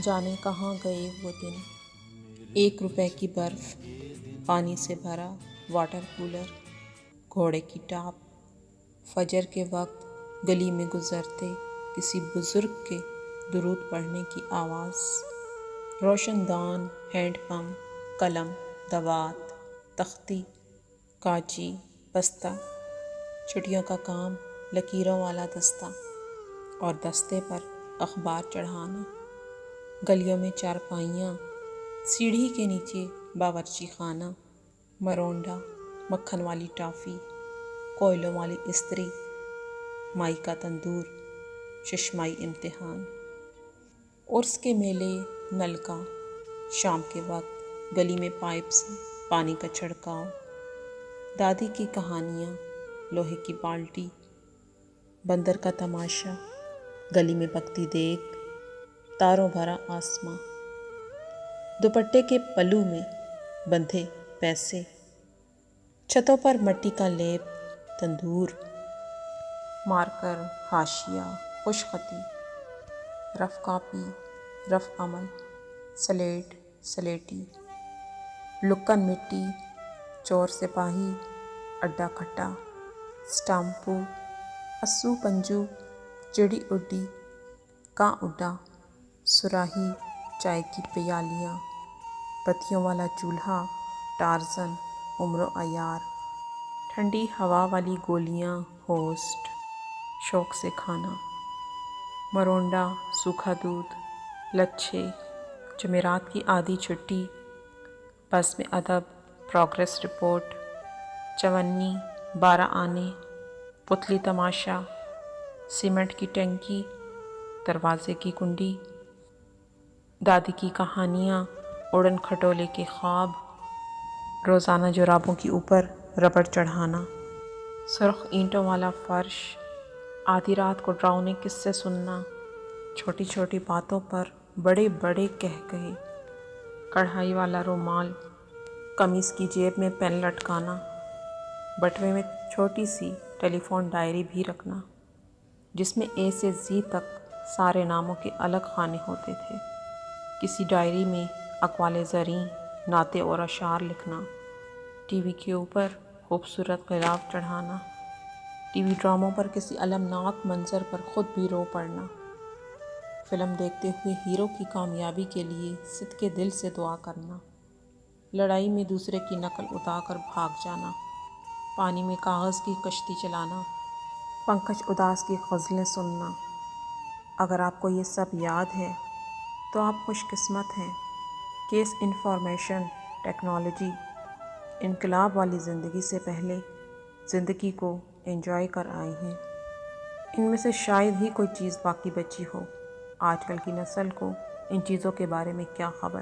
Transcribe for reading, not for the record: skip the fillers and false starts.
جانے کہاں گئے وہ دن، 1 روپے کی برف، پانی سے بھرا واٹر کولر، گھوڑے کی ٹاپ، فجر کے وقت گلی میں گزرتے کسی بزرگ کے درود پڑھنے کی آواز، روشن دان، ہینڈ پمپ، قلم، دوات، تختی، کانچی، بستہ، چھٹیوں کا کام، لکیروں والا دستہ اور دستے پر اخبار چڑھانا، گلیوں میں چارپائیاں، سیڑھی کے نیچے باورچی خانہ، مرونڈا، مکھن والی ٹافی، کوئلوں والی استری، مائی کا تندور، ششمائی امتحان، عرس کے میلے، نلکا، شام کے وقت گلی میں پائپ سے پانی کا چھڑکاؤ، دادی کی کہانیاں، لوہے کی بالٹی، بندر کا تماشا، گلی میں پکتی دیگ، تاروں بھرا آسماں، دوپٹے کے پلو میں بندھے پیسے، چھتوں پر مٹی کا لیپ، تندور، مارکر، حاشیہ، خوش خطی، رف کاپی، رف عمل، سلیٹ، سلیٹی، لکن مٹی، چور سپاہی، اڈا کھٹا، سٹامپو، اسو پنجو، چڑی اڈی، کاں اڈا، سراہی، چائے کی پیالیاں، بتیوں والا چولہا، ٹارزن، عمر و عیار، ٹھنڈی ہوا والی گولیاں، ہوسٹ، شوق سے کھانا، مرونڈا، سوکھا دودھ، لچھے، جمعرات کی آدھی چھٹی، بس میں ادب، پروگریس رپورٹ، چونی، 12 آنے، پتلی تماشا، سیمنٹ کی ٹینکی، دروازے کی کنڈی، دادی کی کہانیاں، اڑن کھٹولے کے خواب، روزانہ جرابوں کے اوپر ربڑ چڑھانا، سرخ اینٹوں والا فرش، آدھی رات کو ڈراؤنے قصے سننا، چھوٹی چھوٹی باتوں پر بڑے بڑے قہقہے، کڑھائی والا رومال، قمیص کی جیب میں پین لٹکانا، بٹوے میں چھوٹی سی ٹیلی فون ڈائری بھی رکھنا جس میں اے سے زی تک سارے ناموں کے الگ خانے ہوتے تھے، کسی ڈائری میں اقوال زریں، نعتیں اور اشعار لکھنا، ٹی وی کے اوپر خوبصورت غلاف چڑھانا، ٹی وی ڈراموں پر کسی المناک منظر پر خود بھی رو پڑنا، فلم دیکھتے ہوئے ہیرو کی کامیابی کے لیے صدقے دل سے دعا کرنا، لڑائی میں دوسرے کی نقل اتار کر بھاگ جانا، پانی میں کاغذ کی کشتی چلانا، پنکج اداس کی غزلیں سننا۔ اگر آپ کو یہ سب یاد ہے تو آپ خوش قسمت ہیں کہ اس انفارمیشن ٹیکنالوجی انقلاب والی زندگی سے پہلے زندگی کو انجوائے کر آئے ہیں۔ ان میں سے شاید ہی کوئی چیز باقی بچی ہو۔ آج کل کی نسل کو ان چیزوں کے بارے میں کیا خبر۔